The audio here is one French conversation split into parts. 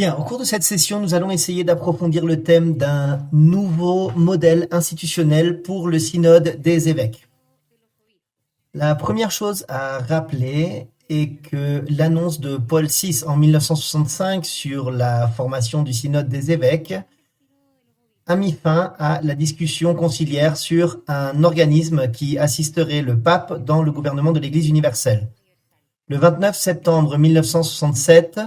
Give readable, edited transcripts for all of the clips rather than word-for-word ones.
Bien, au cours de cette session, nous allons essayer d'approfondir le thème d'un nouveau modèle institutionnel pour le synode des évêques. La première chose à rappeler est que l'annonce de Paul VI en 1965 sur la formation du synode des évêques a mis fin à la discussion conciliaire sur un organisme qui assisterait le pape dans le gouvernement de l'Église universelle. Le 29 septembre 1967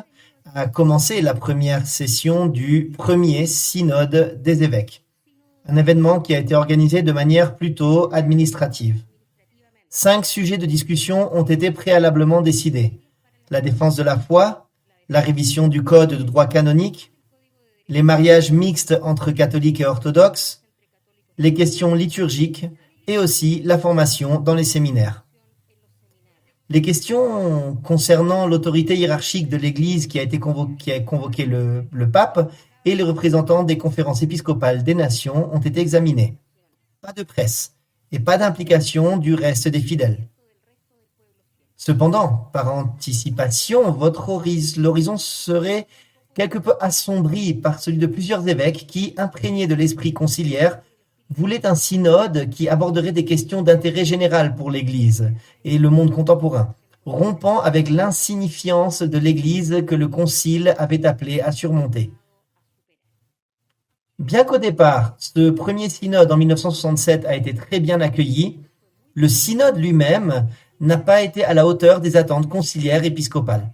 a commencé la première session du premier synode des évêques, un événement qui a été organisé de manière plutôt administrative. 5 sujets de discussion ont été préalablement décidés: la défense de la foi, la révision du code de droit canonique, les mariages mixtes entre catholiques et orthodoxes, les questions liturgiques et aussi la formation dans les séminaires. Les questions concernant l'autorité hiérarchique de l'Église qui a convoqué le pape et les représentants des conférences épiscopales des nations ont été examinées. Pas de presse et pas d'implication du reste des fidèles. Cependant, par anticipation, l'horizon serait quelque peu assombri par celui de plusieurs évêques qui, imprégnés de l'esprit conciliaire, voulaient un synode qui aborderait des questions d'intérêt général pour l'Église et le monde contemporain, rompant avec l'insignifiance de l'Église que le Concile avait appelé à surmonter. Bien qu'au départ, ce premier synode en 1967 a été très bien accueilli, le synode lui-même n'a pas été à la hauteur des attentes conciliaires épiscopales.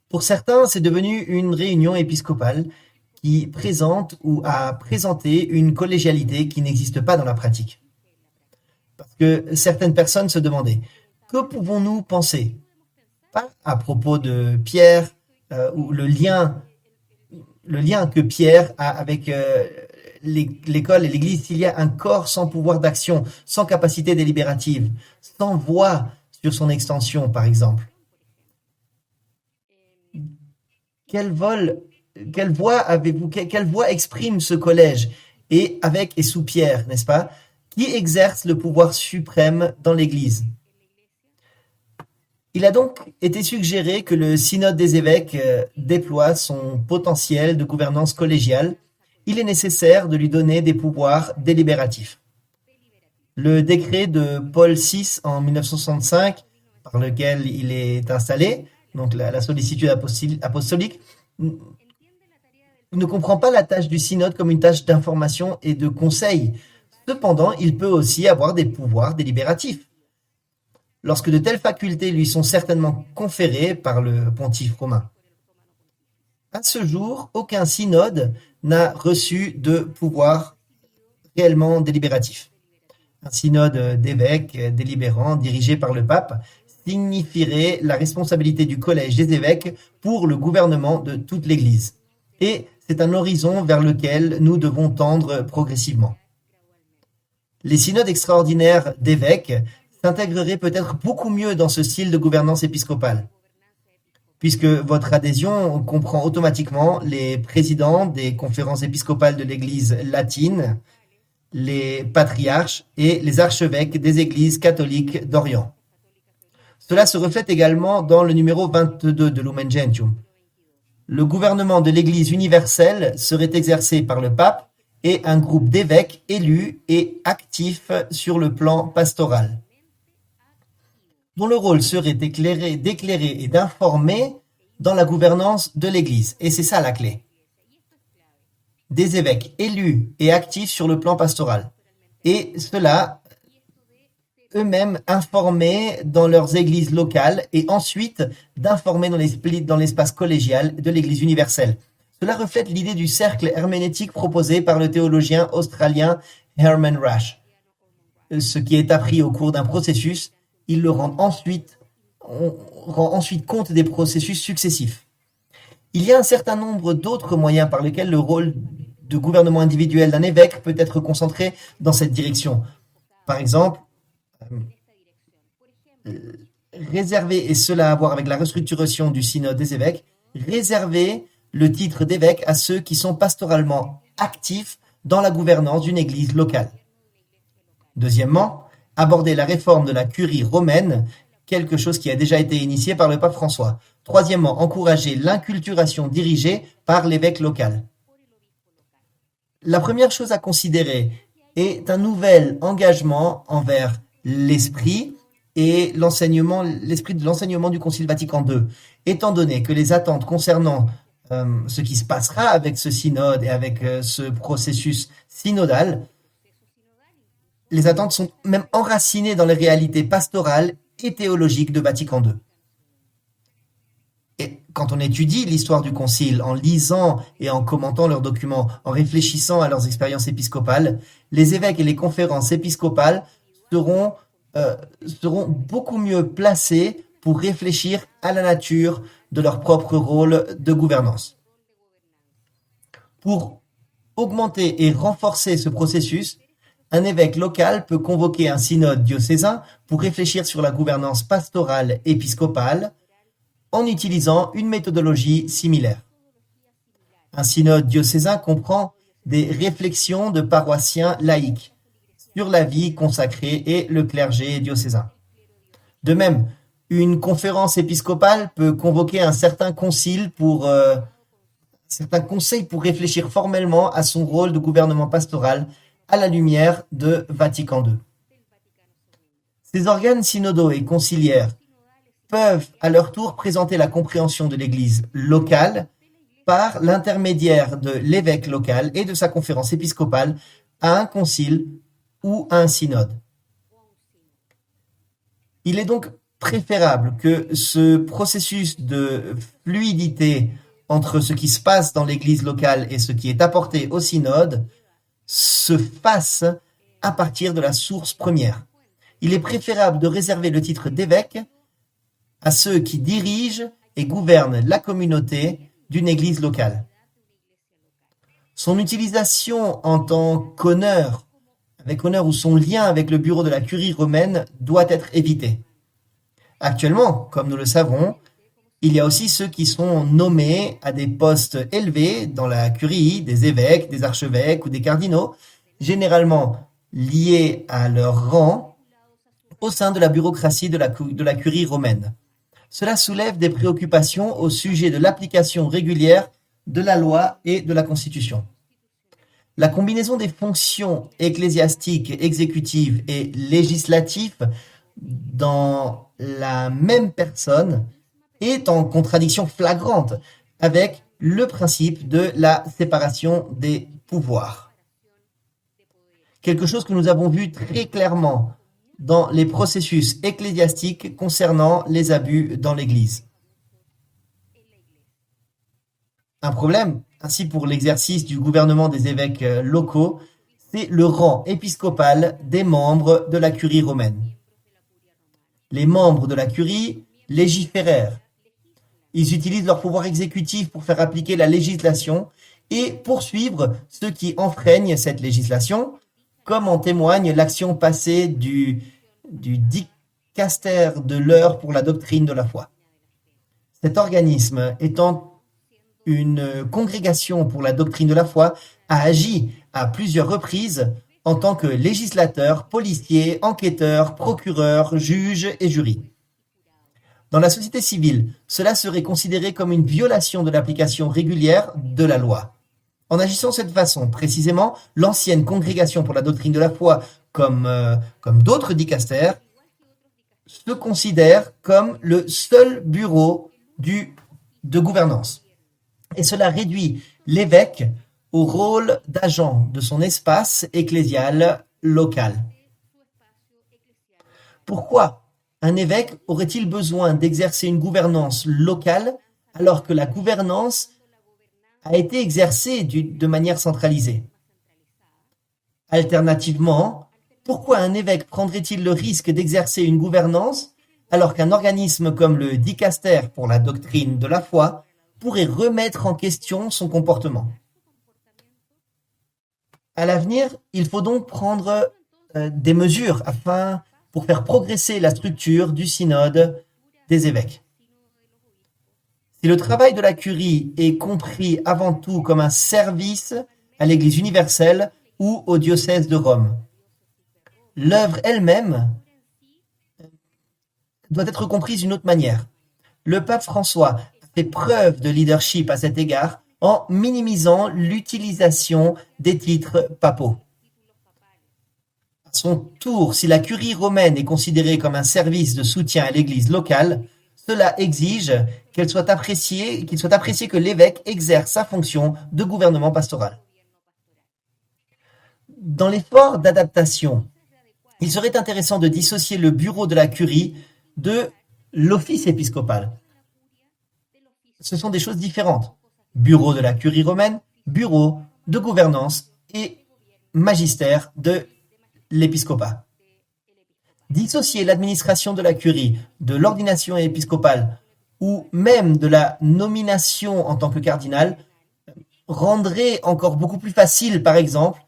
Pour certains, c'est devenu une réunion épiscopale qui présente ou a présenté une collégialité qui n'existe pas dans la pratique. Parce que certaines personnes se demandaient: que pouvons-nous penser? Pas à propos de Pierre ou le lien que Pierre a avec l'école et l'Église, s'il y a un corps sans pouvoir d'action, sans capacité délibérative, sans voix sur son extension, par exemple. Quelle voix exprime ce collège, et avec et sous Pierre, n'est-ce pas, qui exerce le pouvoir suprême dans l'Église? Il a donc été suggéré que le synode des évêques déploie son potentiel de gouvernance collégiale. Il est nécessaire de lui donner des pouvoirs délibératifs. Le décret de Paul VI en 1965, par lequel il est installé, donc la sollicitude apostolique, ne comprend pas la tâche du synode comme une tâche d'information et de conseil. Cependant, il peut aussi avoir des pouvoirs délibératifs. Lorsque de telles facultés lui sont certainement conférées par le pontife romain. À ce jour, aucun synode n'a reçu de pouvoir réellement délibératif. Un synode d'évêques délibérants dirigé par le pape signifierait la responsabilité du collège des évêques pour le gouvernement de toute l'Église. Et c'est un horizon vers lequel nous devons tendre progressivement. Les synodes extraordinaires d'évêques s'intégreraient peut-être beaucoup mieux dans ce style de gouvernance épiscopale, puisque votre adhésion comprend automatiquement les présidents des conférences épiscopales de l'Église latine, les patriarches et les archevêques des églises catholiques d'Orient. Cela se reflète également dans le numéro 22 de Lumen Gentium. Le gouvernement de l'Église universelle serait exercé par le pape et un groupe d'évêques élus et actifs sur le plan pastoral, dont le rôle serait d'éclairer et d'informer dans la gouvernance de l'Église. Et c'est ça la clé. Des évêques élus et actifs sur le plan pastoral. Et cela eux-mêmes informés dans leurs églises locales et ensuite d'informer dans l'espace collégial de l'Église universelle. Cela reflète l'idée du cercle herméneutique proposé par le théologien australien Herman Rash. Ce qui est appris au cours d'un processus, on rend ensuite compte des processus successifs. Il y a un certain nombre d'autres moyens par lesquels le rôle de gouvernement individuel d'un évêque peut être concentré dans cette direction. Par exemple, réserver, et cela a à voir avec la restructuration du synode des évêques, réserver le titre d'évêque à ceux qui sont pastoralement actifs dans la gouvernance d'une église locale. Deuxièmement, aborder la réforme de la curie romaine, quelque chose qui a déjà été initié par le pape François. Troisièmement, encourager l'inculturation dirigée par l'évêque local. La première chose à considérer est un nouvel engagement envers l'esprit et l'esprit de l'enseignement du Concile Vatican II, étant donné que les attentes concernant ce qui se passera avec ce synode et avec ce processus synodal, les attentes sont même enracinées dans les réalités pastorales et théologiques de Vatican II. Et quand on étudie l'histoire du Concile, en lisant et en commentant leurs documents, en réfléchissant à leurs expériences épiscopales, les évêques et les conférences épiscopales seront beaucoup mieux placés pour réfléchir à la nature de leur propre rôle de gouvernance. Pour augmenter et renforcer ce processus, un évêque local peut convoquer un synode diocésain pour réfléchir sur la gouvernance pastorale épiscopale en utilisant une méthodologie similaire. Un synode diocésain comprend des réflexions de paroissiens laïcs sur la vie consacrée et le clergé diocésain. De même, une conférence épiscopale peut convoquer un certain conseil pour réfléchir formellement à son rôle de gouvernement pastoral à la lumière de Vatican II. Ces organes synodaux et conciliaires peuvent à leur tour présenter la compréhension de l'Église locale par l'intermédiaire de l'évêque local et de sa conférence épiscopale à un concile ou à un synode. Il est donc préférable que ce processus de fluidité entre ce qui se passe dans l'Église locale et ce qui est apporté au synode se fasse à partir de la source première. Il est préférable de réserver le titre d'évêque à ceux qui dirigent et gouvernent la communauté d'une église locale. Son utilisation en tant qu'honneur, avec honneur ou son lien avec le bureau de la curie romaine doit être évité. Actuellement, comme nous le savons, il y a aussi ceux qui sont nommés à des postes élevés dans la curie, des évêques, des archevêques ou des cardinaux, généralement liés à leur rang au sein de la bureaucratie de la curie romaine. Cela soulève des préoccupations au sujet de l'application régulière de la loi et de la Constitution. La combinaison des fonctions ecclésiastiques, exécutives et législatives dans la même personne est en contradiction flagrante avec le principe de la séparation des pouvoirs. Quelque chose que nous avons vu très clairement dans les processus ecclésiastiques concernant les abus dans l'Église. Un problème, ainsi pour l'exercice du gouvernement des évêques locaux, c'est le rang épiscopal des membres de la curie romaine. Les membres de la curie légiférèrent. Ils utilisent leur pouvoir exécutif pour faire appliquer la législation et poursuivre ceux qui enfreignent cette législation, comme en témoigne l'action passée du dicaster de l'heure pour la doctrine de la foi. Cet organisme, étant une congrégation pour la doctrine de la foi, a agi à plusieurs reprises en tant que législateur, policier, enquêteur, procureur, juge et jury. Dans la société civile, cela serait considéré comme une violation de l'application régulière de la loi. En agissant de cette façon, précisément, l'ancienne congrégation pour la doctrine de la foi, comme d'autres dicastères, se considère comme le seul bureau de gouvernance. Et cela réduit l'évêque au rôle d'agent de son espace ecclésial local. Pourquoi un évêque aurait-il besoin d'exercer une gouvernance locale alors que la gouvernance a été exercée de manière centralisée? Alternativement, pourquoi un évêque prendrait-il le risque d'exercer une gouvernance alors qu'un organisme comme le dicaster pour la doctrine de la foi pourrait remettre en question son comportement? À l'avenir, il faut donc prendre des mesures pour faire progresser la structure du synode des évêques. Si le travail de la curie est compris avant tout comme un service à l'Église universelle ou au diocèse de Rome, l'œuvre elle-même doit être comprise d'une autre manière. Le pape François a fait preuve de leadership à cet égard en minimisant l'utilisation des titres papaux. À son tour, si la curie romaine est considérée comme un service de soutien à l'Église locale, cela exige qu'il soit apprécié que l'évêque exerce sa fonction de gouvernement pastoral. Dans l'effort d'adaptation, il serait intéressant de dissocier le bureau de la curie de l'office épiscopal. Ce sont des choses différentes. Bureau de la curie romaine, bureau de gouvernance et magistère de l'épiscopat. Dissocier l'administration de la curie de l'ordination épiscopale ou même de la nomination en tant que cardinal rendrait encore beaucoup plus facile, par exemple,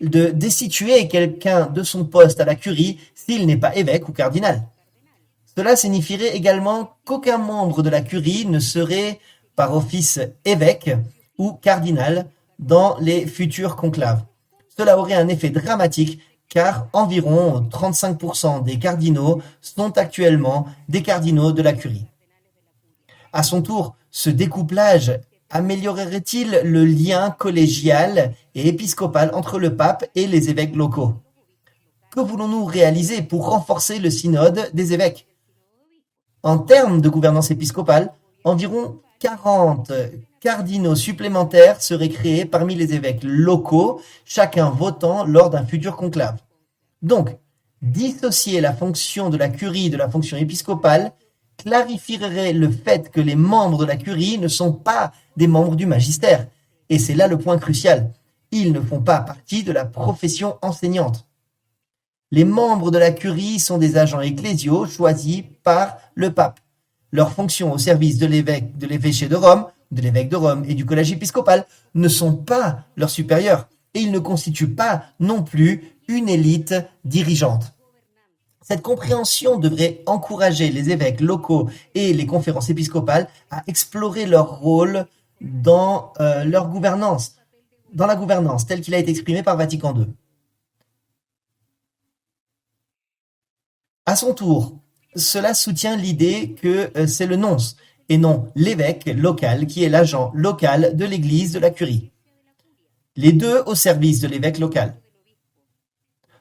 de destituer quelqu'un de son poste à la curie s'il n'est pas évêque ou cardinal. Cela signifierait également qu'aucun membre de la curie ne serait par office évêque ou cardinal dans les futurs conclaves. Cela aurait un effet dramatique car environ 35% des cardinaux sont actuellement des cardinaux de la curie. À son tour, ce découplage améliorerait-il le lien collégial et épiscopal entre le pape et les évêques locaux? Que voulons-nous réaliser pour renforcer le synode des évêques? En termes de gouvernance épiscopale, environ 40 cardinaux supplémentaires seraient créés parmi les évêques locaux, chacun votant lors d'un futur conclave. Donc, dissocier la fonction de la curie de la fonction épiscopale clarifierait le fait que les membres de la curie ne sont pas des membres du magistère. Et c'est là le point crucial. Ils ne font pas partie de la profession enseignante. Les membres de la curie sont des agents ecclésiaux choisis par le pape. Leurs fonctions au service de l'évêché de Rome, de l'évêque de Rome et du collège épiscopal ne sont pas leurs supérieurs et ils ne constituent pas non plus une élite dirigeante. Cette compréhension devrait encourager les évêques locaux et les conférences épiscopales à explorer leur rôle dans leur gouvernance, dans la gouvernance telle qu'il a été exprimé par Vatican II. À son tour, cela soutient l'idée que c'est le nonce et non l'évêque local qui est l'agent local de l'Église de la curie. Les deux au service de l'évêque local.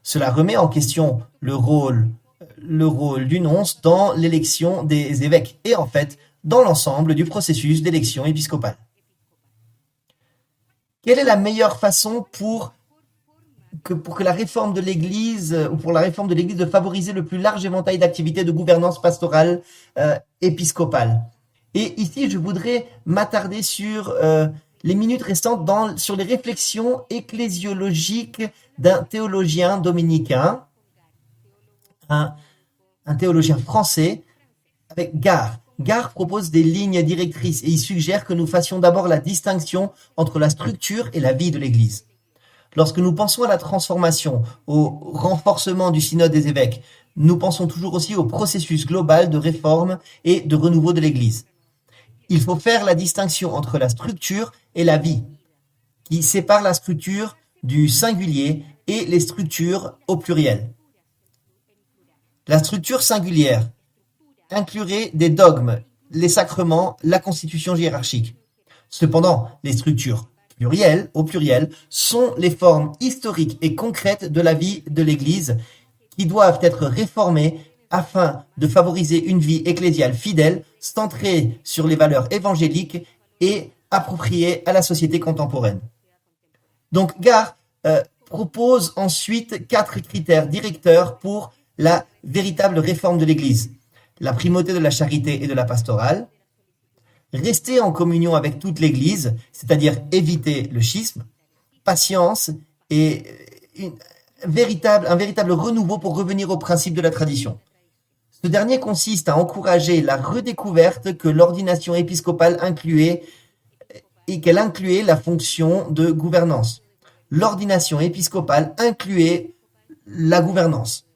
Cela remet en question le rôle du nonce dans l'élection des évêques et en fait dans l'ensemble du processus d'élection épiscopale. Quelle est la meilleure façon pour que la réforme de l'Église ou pour la réforme de l'Église de favoriser le plus large éventail d'activités de gouvernance pastorale épiscopale? Et ici, je voudrais m'attarder sur les minutes restantes sur les réflexions ecclésiologiques d'un théologien dominicain, un théologien français, avec Gare. Gare propose des lignes directrices et il suggère que nous fassions d'abord la distinction entre la structure et la vie de l'Église. Lorsque nous pensons à la transformation, au renforcement du synode des évêques, nous pensons toujours aussi au processus global de réforme et de renouveau de l'Église. Il faut faire la distinction entre la structure et la vie, qui sépare la structure du singulier et les structures au pluriel. La structure singulière inclurait des dogmes, les sacrements, la constitution hiérarchique. Cependant, les structures plurielles, au pluriel, sont les formes historiques et concrètes de la vie de l'Église qui doivent être réformées afin de favoriser une vie ecclésiale fidèle, centrée sur les valeurs évangéliques et appropriée à la société contemporaine. Donc, Gare propose ensuite 4 critères directeurs pour la véritable réforme de l'Église. La primauté de la charité et de la pastorale, rester en communion avec toute l'Église, c'est-à-dire éviter le schisme, patience et un véritable renouveau pour revenir au principe de la tradition. Ce dernier consiste à encourager la redécouverte que l'ordination épiscopale incluait et qu'elle incluait la fonction de gouvernance. L'ordination épiscopale incluait la gouvernance.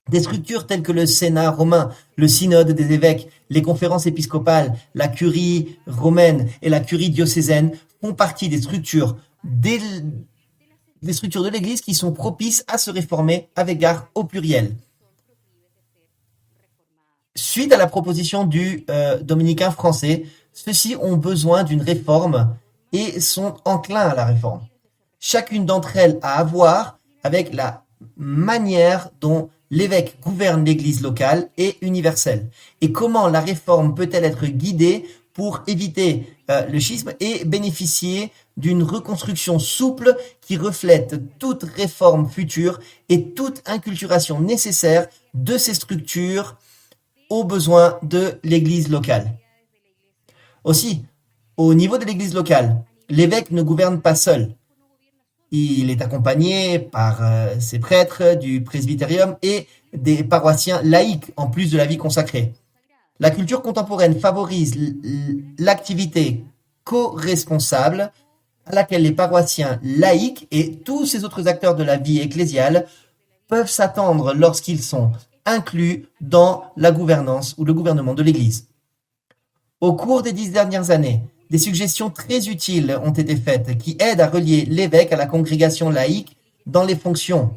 Des structures telles que le Sénat romain, le synode des évêques, les conférences épiscopales, la curie romaine et la curie diocésaine font partie des structures de l'Église qui sont propices à se réformer avec égard au pluriel. Suite à la proposition du dominicain français, ceux-ci ont besoin d'une réforme et sont enclins à la réforme. Chacune d'entre elles a à voir avec la manière dont l'évêque gouverne l'Église locale et universelle, et comment la réforme peut-elle être guidée pour éviter le schisme et bénéficier d'une reconstruction souple qui reflète toute réforme future et toute inculturation nécessaire de ces structures aux besoins de l'Église locale. Aussi, au niveau de l'Église locale, l'évêque ne gouverne pas seul. Il est accompagné par ses prêtres du presbytérium et des paroissiens laïcs en plus de la vie consacrée. La culture contemporaine favorise l'activité co-responsable à laquelle les paroissiens laïcs et tous ces autres acteurs de la vie ecclésiale peuvent s'attendre lorsqu'ils sont inclus dans la gouvernance ou le gouvernement de l'Église. Au cours des 10 dernières années, des suggestions très utiles ont été faites qui aident à relier l'évêque à la congrégation laïque dans les fonctions.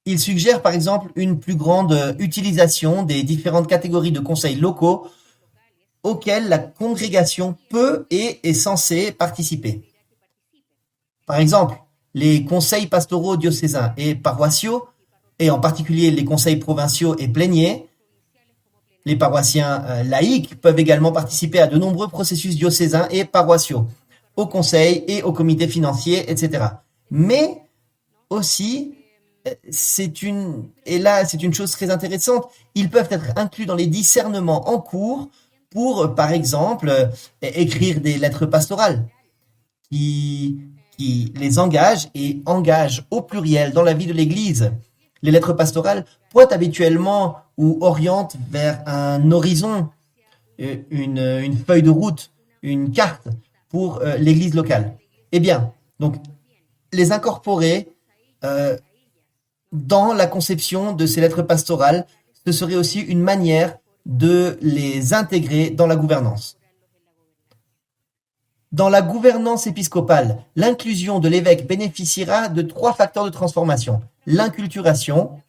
Il suggère par exemple une plus grande utilisation des différentes catégories de conseils locaux auxquels la congrégation peut et est censée participer. Par exemple, les conseils pastoraux diocésains et paroissiaux, et en particulier les conseils provinciaux et pléniers. Les paroissiens laïcs peuvent également participer à de nombreux processus diocésains et paroissiaux, au conseil et au comité financier, etc. Mais aussi, c'est une chose très intéressante, ils peuvent être inclus dans les discernements en cours pour, par exemple, écrire des lettres pastorales qui les engagent et engagent au pluriel dans la vie de l'Église. Les lettres pastorales pointent habituellement ou orientent vers un horizon, une feuille de route, une carte pour l'Église locale. Eh bien, donc, les incorporer dans la conception de ces lettres pastorales, ce serait aussi une manière de les intégrer dans la gouvernance. Dans la gouvernance épiscopale, l'inclusion de l'évêque bénéficiera de 3 facteurs de transformation. L'inculturation,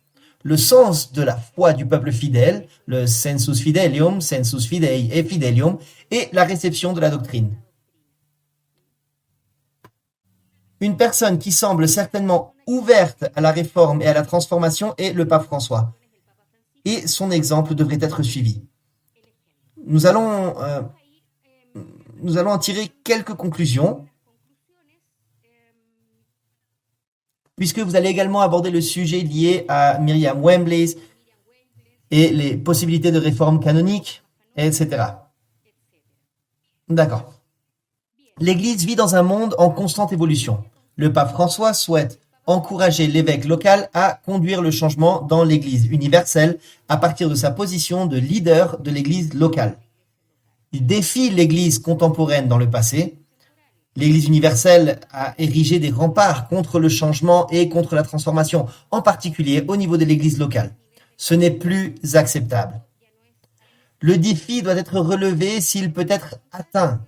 le sens de la foi du peuple fidèle, le sensus fidelium, sensus fidei et fidelium, et la réception de la doctrine. Une personne qui semble certainement ouverte à la réforme et à la transformation est le pape François. Et son exemple devrait être suivi. Nous allons en tirer quelques conclusions, puisque vous allez également aborder le sujet lié à Myriam Wembley et les possibilités de réforme canonique, etc. D'accord. L'Église vit dans un monde en constante évolution. Le pape François souhaite encourager l'évêque local à conduire le changement dans l'Église universelle à partir de sa position de leader de l'Église locale. Il défie l'Église contemporaine dans le passé. L'Église universelle a érigé des remparts contre le changement et contre la transformation, en particulier au niveau de l'Église locale. Ce n'est plus acceptable. Le défi doit être relevé s'il peut être atteint.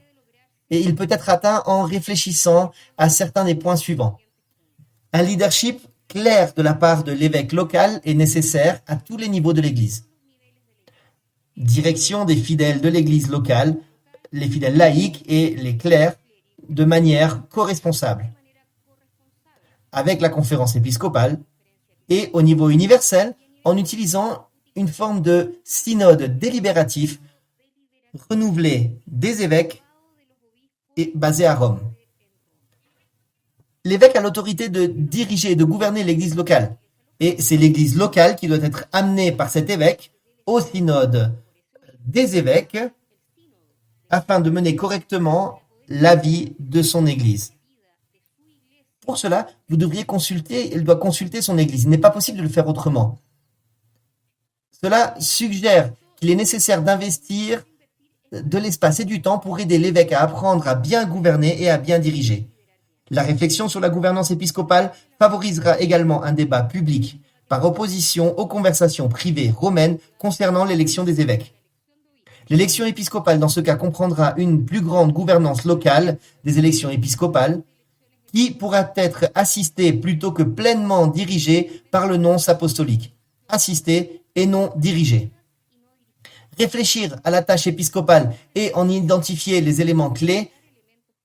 Et il peut être atteint en réfléchissant à certains des points suivants. Un leadership clair de la part de l'évêque local est nécessaire à tous les niveaux de l'Église. Direction des fidèles de l'Église locale, les fidèles laïcs et les clercs, de manière co-responsable. Avec la conférence épiscopale et au niveau universel, en utilisant une forme de synode délibératif renouvelé des évêques et basé à Rome. L'évêque a l'autorité de diriger et de gouverner l'Église locale. Et c'est l'Église locale qui doit être amenée par cet évêque au synode des évêques afin de mener correctement la vie de son Église. Pour cela, il doit consulter son Église. Il n'est pas possible de le faire autrement. Cela suggère qu'il est nécessaire d'investir de l'espace et du temps pour aider l'évêque à apprendre à bien gouverner et à bien diriger. La réflexion sur la gouvernance épiscopale favorisera également un débat public par opposition aux conversations privées romaines concernant l'élection des évêques. L'élection épiscopale dans ce cas comprendra une plus grande gouvernance locale des élections épiscopales qui pourra être assistée plutôt que pleinement dirigée par le nonce apostolique. Assistée et non dirigé. Réfléchir à la tâche épiscopale et en identifier les éléments clés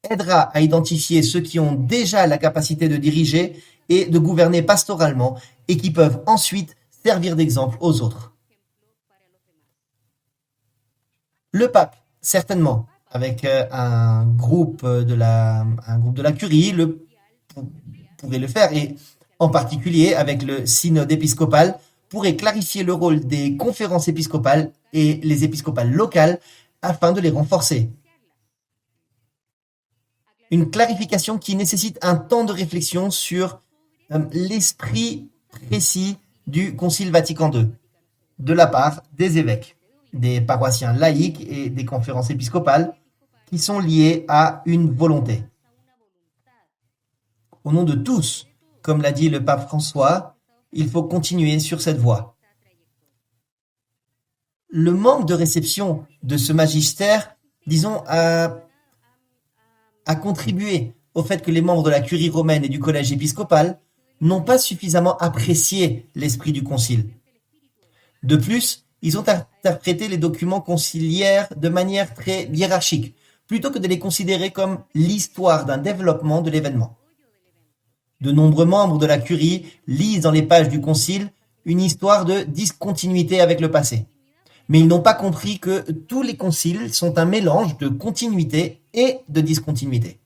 aidera à identifier ceux qui ont déjà la capacité de diriger et de gouverner pastoralement et qui peuvent ensuite servir d'exemple aux autres. Le pape, certainement, avec un groupe de la curie, pourrait le faire, et en particulier avec le synode épiscopal, pourrait clarifier le rôle des conférences épiscopales et les épiscopales locales afin de les renforcer. Une clarification qui nécessite un temps de réflexion sur l'esprit précis du Concile Vatican II, de la part des évêques, des paroissiens laïcs et des conférences épiscopales qui sont liés à une volonté. Au nom de tous, comme l'a dit le pape François, il faut continuer sur cette voie. Le manque de réception de ce magistère, disons, a contribué au fait que les membres de la curie romaine et du collège épiscopal n'ont pas suffisamment apprécié l'esprit du concile. De plus, ils ont interprété les documents conciliaires de manière très hiérarchique, plutôt que de les considérer comme l'histoire d'un développement de l'événement. De nombreux membres de la curie lisent dans les pages du concile une histoire de discontinuité avec le passé. Mais ils n'ont pas compris que tous les conciles sont un mélange de continuité et de discontinuité.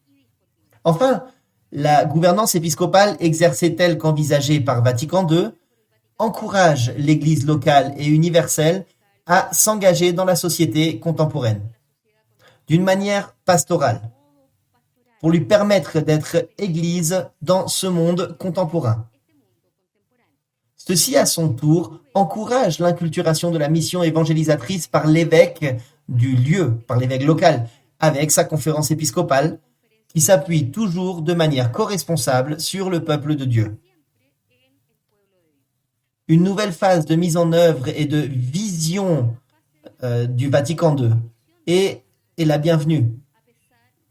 Enfin, la gouvernance épiscopale exercée telle qu'envisagée par Vatican II encourage l'Église locale et universelle à s'engager dans la société contemporaine, d'une manière pastorale, pour lui permettre d'être Église dans ce monde contemporain. Ceci, à son tour, encourage l'inculturation de la mission évangélisatrice par l'évêque du lieu, par l'évêque local, avec sa conférence épiscopale, qui s'appuie toujours de manière co-responsable sur le peuple de Dieu. Une nouvelle phase de mise en œuvre et de vision du Vatican II est la bienvenue,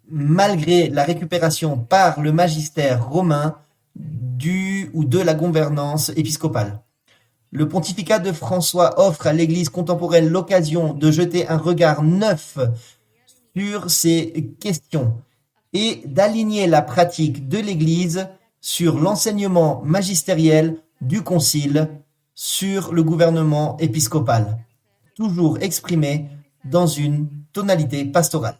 malgré la récupération par le magistère romain du ou de la gouvernance épiscopale. Le pontificat de François offre à l'Église contemporaine l'occasion de jeter un regard neuf sur ces questions et d'aligner la pratique de l'Église sur l'enseignement magistériel du Concile, sur le gouvernement épiscopal, toujours exprimé dans une tonalité pastorale.